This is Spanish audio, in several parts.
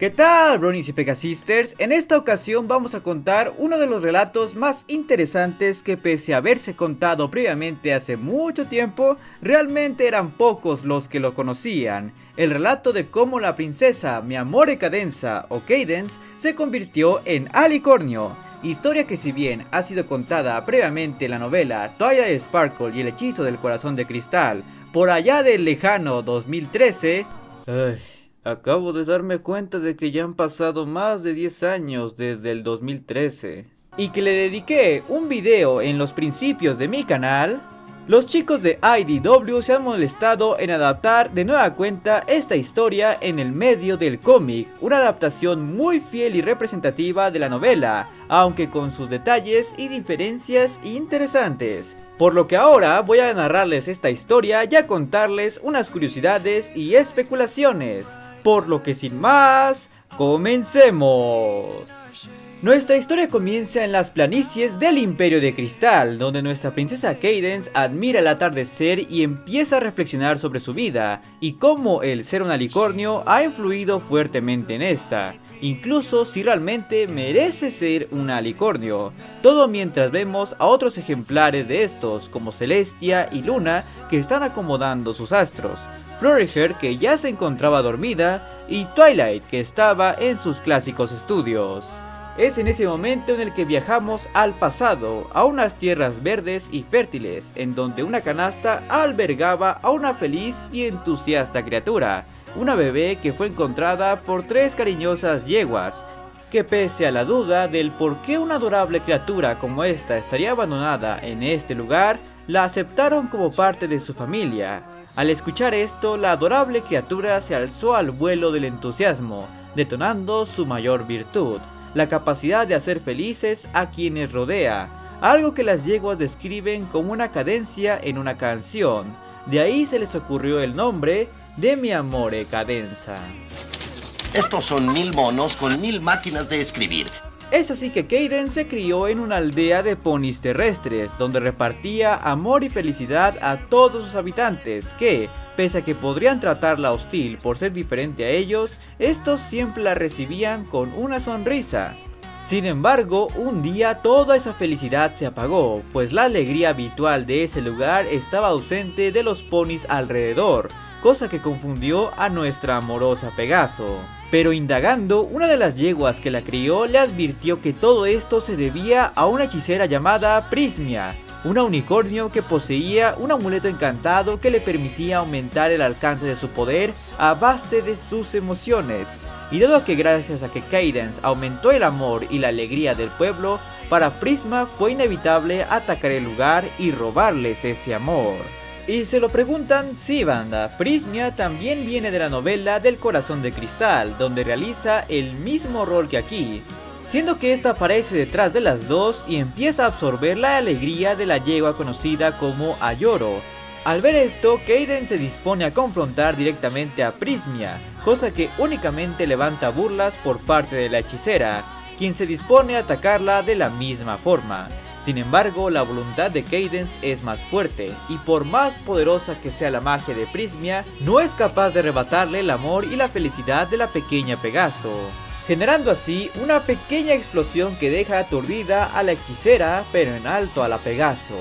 ¿Qué tal, Bronies y Pegasisters? En esta ocasión vamos a contar uno de los relatos más interesantes que, pese a haberse contado previamente hace mucho tiempo, realmente eran pocos los que lo conocían. El relato de cómo la princesa Miamore Cadenza o Cadence se convirtió en Alicornio. Historia que, si bien ha sido contada previamente en la novela Twilight Sparkle y el hechizo del corazón de cristal por allá del lejano 2013... Acabo de darme cuenta de que ya han pasado más de 10 años desde el 2013 y que le dediqué un video en los principios de mi canal. Los chicos de IDW se han molestado en adaptar de nueva cuenta esta historia en el medio del cómic, una adaptación muy fiel y representativa de la novela, aunque con sus detalles y diferencias interesantes. Por lo que ahora voy a narrarles esta historia y a contarles unas curiosidades y especulaciones. Por lo que sin más, comencemos. Nuestra historia comienza en las planicies del Imperio de Cristal, donde nuestra princesa Cadence admira el atardecer y empieza a reflexionar sobre su vida y cómo el ser un alicornio ha influido fuertemente en esta, incluso si realmente merece ser un alicornio. Todo mientras vemos a otros ejemplares de estos, como Celestia y Luna, que están acomodando sus astros, Floriger, que ya se encontraba dormida, y Twilight, que estaba en sus clásicos estudios. Es en ese momento en el que viajamos al pasado, a unas tierras verdes y fértiles, en donde una canasta albergaba a una feliz y entusiasta criatura, una bebé que fue encontrada por 3 cariñosas yeguas, que pese a la duda del por qué una adorable criatura como esta estaría abandonada en este lugar, la aceptaron como parte de su familia. Al escuchar esto, la adorable criatura se alzó al vuelo del entusiasmo, detonando su mayor virtud, la capacidad de hacer felices a quienes rodea, algo que las yeguas describen como una cadencia en una canción. De ahí se les ocurrió el nombre de Miamore Cadenza. Estos son 1000 monos con 1000 máquinas de escribir. Es así que Cadence se crió en una aldea de ponis terrestres, donde repartía amor y felicidad a todos sus habitantes que, pese a que podrían tratarla hostil por ser diferente a ellos, estos siempre la recibían con una sonrisa. Sin embargo, un día toda esa felicidad se apagó, pues la alegría habitual de ese lugar estaba ausente de los ponis alrededor, cosa que confundió a nuestra amorosa Pegaso. Pero indagando, una de las yeguas que la crió le advirtió que todo esto se debía a una hechicera llamada Prismia, una unicornio que poseía un amuleto encantado que le permitía aumentar el alcance de su poder a base de sus emociones. Y dado que gracias a que Cadence aumentó el amor y la alegría del pueblo, para Prisma fue inevitable atacar el lugar y robarles ese amor. Y se lo preguntan, sí banda, Prismia también viene de la novela del corazón de cristal, donde realiza el mismo rol que aquí, siendo que esta aparece detrás de las dos y empieza a absorber la alegría de la yegua conocida como Ayoro. Al ver esto, Cadence se dispone a confrontar directamente a Prismia, cosa que únicamente levanta burlas por parte de la hechicera, quien se dispone a atacarla de la misma forma. Sin embargo, la voluntad de Cadence es más fuerte, y por más poderosa que sea la magia de Prismia, no es capaz de arrebatarle el amor y la felicidad de la pequeña Pegaso, generando así una pequeña explosión que deja aturdida a la hechicera, pero en alto a la Pegaso.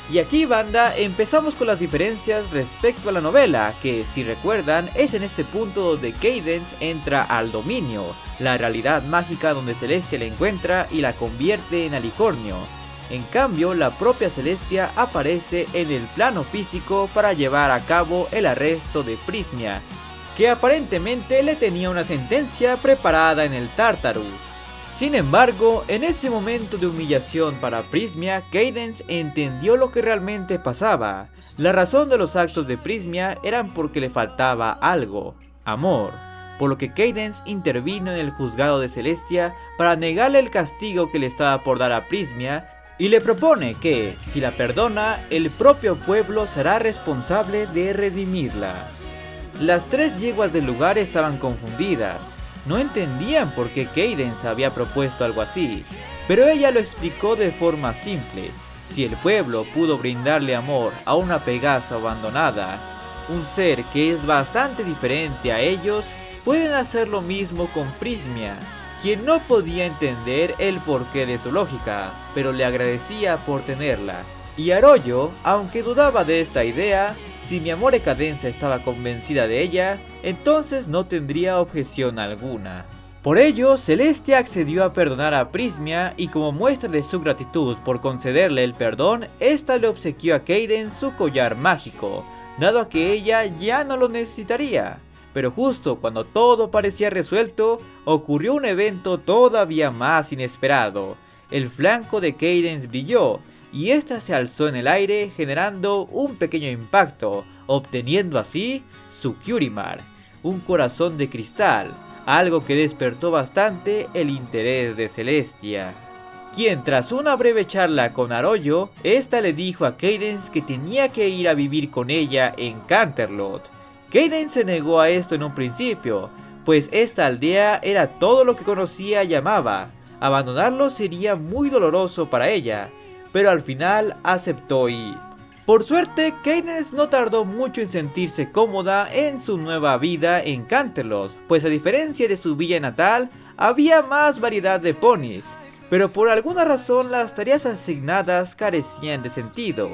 Y aquí banda, empezamos con las diferencias respecto a la novela, que si recuerdan es en este punto donde Cadence entra al dominio, la realidad mágica donde Celestia la encuentra y la convierte en alicornio. En cambio, la propia Celestia aparece en el plano físico para llevar a cabo el arresto de Prismia, que aparentemente le tenía una sentencia preparada en el Tartarus. Sin embargo, en ese momento de humillación para Prismia, Cadence entendió lo que realmente pasaba. La razón de los actos de Prismia eran porque le faltaba algo, amor, por lo que Cadence intervino en el juzgado de Celestia para negarle el castigo que le estaba por dar a Prismia, y le propone que, si la perdona, el propio pueblo será responsable de redimirla. Las 3 yeguas del lugar estaban confundidas, no entendían por qué Cadence había propuesto algo así, pero ella lo explicó de forma simple. Si el pueblo pudo brindarle amor a una Pegaso abandonada, un ser que es bastante diferente a ellos, pueden hacer lo mismo con Prismia, quien no podía entender el porqué de su lógica, pero le agradecía por tenerla. Y Arroyo, aunque dudaba de esta idea, si mi amor Cadenza estaba convencida de ella, entonces no tendría objeción alguna. Por ello, Celestia accedió a perdonar a Prismia y como muestra de su gratitud por concederle el perdón, esta le obsequió a Cadence su collar mágico, dado a que ella ya no lo necesitaría. Pero justo cuando todo parecía resuelto, ocurrió un evento todavía más inesperado. El flanco de Cadence brilló, y esta se alzó en el aire generando un pequeño impacto, obteniendo así su Curimar, un corazón de cristal, algo que despertó bastante el interés de Celestia, quien tras una breve charla con Arroyo, esta le dijo a Cadence que tenía que ir a vivir con ella en Canterlot. Cadence se negó a esto en un principio, pues esta aldea era todo lo que conocía y amaba. Abandonarlo sería muy doloroso para ella, pero al final aceptó ir. Por suerte, Cadence no tardó mucho en sentirse cómoda en su nueva vida en Canterlot, pues a diferencia de su villa natal, había más variedad de ponis, pero por alguna razón las tareas asignadas carecían de sentido,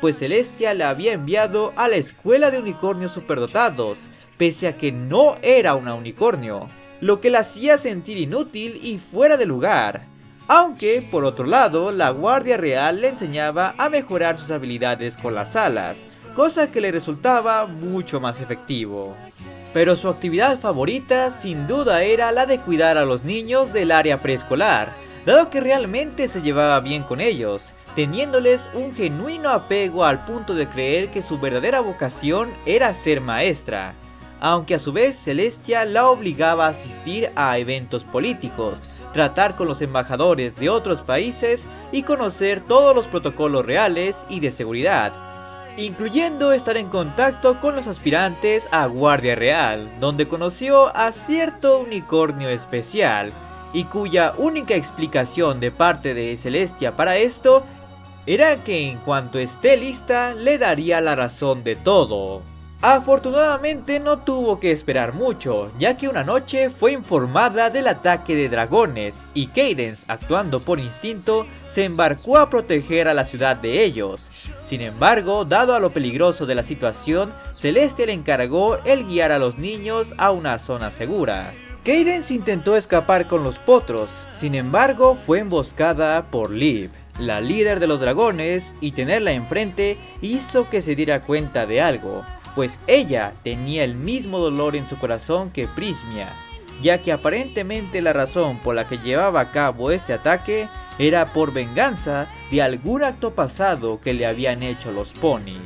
pues Celestia la había enviado a la escuela de unicornios superdotados, pese a que no era una unicornio, lo que la hacía sentir inútil y fuera de lugar. Aunque, por otro lado, la Guardia Real le enseñaba a mejorar sus habilidades con las alas, cosa que le resultaba mucho más efectivo. Pero su actividad favorita sin duda era la de cuidar a los niños del área preescolar, dado que realmente se llevaba bien con ellos, teniéndoles un genuino apego al punto de creer que su verdadera vocación era ser maestra. Aunque a su vez Celestia la obligaba a asistir a eventos políticos, tratar con los embajadores de otros países y conocer todos los protocolos reales y de seguridad, incluyendo estar en contacto con los aspirantes a Guardia Real, donde conoció a cierto unicornio especial, y cuya única explicación de parte de Celestia para esto era que en cuanto esté lista le daría la razón de todo. Afortunadamente no tuvo que esperar mucho, ya que una noche fue informada del ataque de dragones y Cadence, actuando por instinto, se embarcó a proteger a la ciudad de ellos. Sin embargo, dado a lo peligroso de la situación, Celestia le encargó el guiar a los niños a una zona segura. Cadence intentó escapar con los potros, sin embargo fue emboscada por Liv, la líder de los dragones, y tenerla enfrente hizo que se diera cuenta de algo, pues ella tenía el mismo dolor en su corazón que Prismia, ya que aparentemente la razón por la que llevaba a cabo este ataque era por venganza de algún acto pasado que le habían hecho los ponis.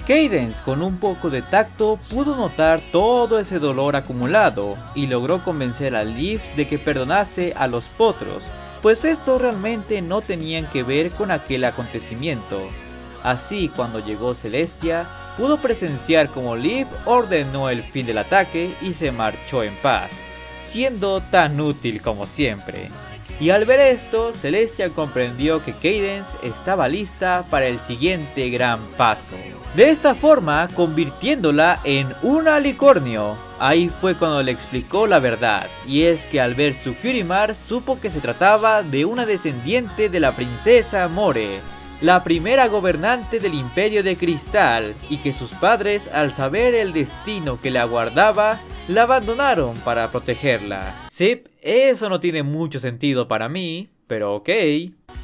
Cadence, con un poco de tacto, pudo notar todo ese dolor acumulado y logró convencer a Liv de que perdonase a los potros, pues estos realmente no tenían que ver con aquel acontecimiento. Así, cuando llegó Celestia, pudo presenciar como Liv ordenó el fin del ataque y se marchó en paz, siendo tan útil como siempre. Y al ver esto, Celestia comprendió que Cadence estaba lista para el siguiente gran paso. De esta forma, convirtiéndola en una alicornio. Ahí fue cuando le explicó la verdad, y es que al ver su Curimar supo que se trataba de una descendiente de la princesa More, la primera gobernante del Imperio de Cristal, y que sus padres, al saber el destino que le aguardaba, la abandonaron para protegerla. Sí, eso no tiene mucho sentido para mí, pero ok.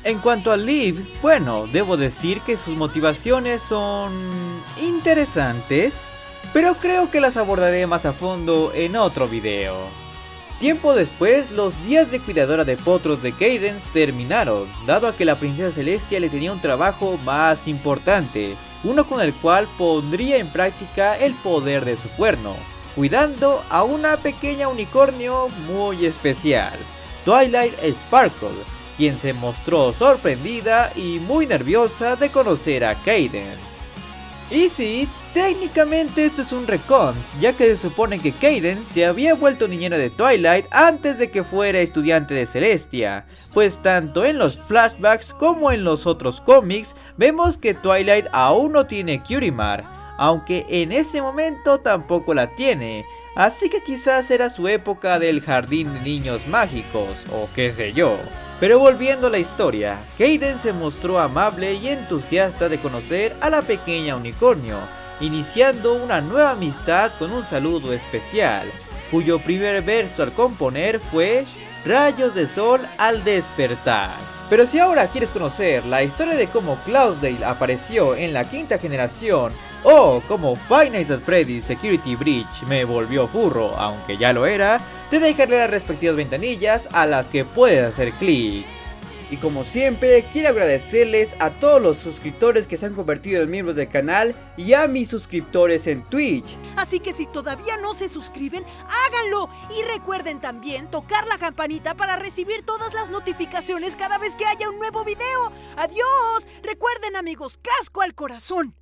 En cuanto a Liv, bueno, debo decir que sus motivaciones son interesantes, pero creo que las abordaré más a fondo en otro video. Tiempo después, los días de cuidadora de potros de Cadence terminaron, dado a que la princesa Celestia le tenía un trabajo más importante, uno con el cual pondría en práctica el poder de su cuerno, cuidando a una pequeña unicornio muy especial, Twilight Sparkle, quien se mostró sorprendida y muy nerviosa de conocer a Cadence. Y sí, técnicamente esto es un retcon, ya que se supone que Cadence se había vuelto niñera de Twilight antes de que fuera estudiante de Celestia, pues tanto en los flashbacks como en los otros cómics vemos que Twilight aún no tiene Curimar, aunque en ese momento tampoco la tiene, así que quizás era su época del jardín de niños mágicos, o qué sé yo. Pero volviendo a la historia, Kaden se mostró amable y entusiasta de conocer a la pequeña unicornio, iniciando una nueva amistad con un saludo especial, cuyo primer verso al componer fue Rayos de sol al despertar. Pero si ahora quieres conocer la historia de cómo Cloudsdale apareció en la quinta generación, o cómo Five Nights at Freddy's Security Breach me volvió furro, aunque ya lo era, te dejaré las respectivas ventanillas a las que puedes hacer clic. Y como siempre, quiero agradecerles a todos los suscriptores que se han convertido en miembros del canal y a mis suscriptores en Twitch. Así que si todavía no se suscriben, háganlo. Y recuerden también tocar la campanita para recibir todas las notificaciones cada vez que haya un nuevo video. ¡Adiós! Recuerden, amigos, casco al corazón.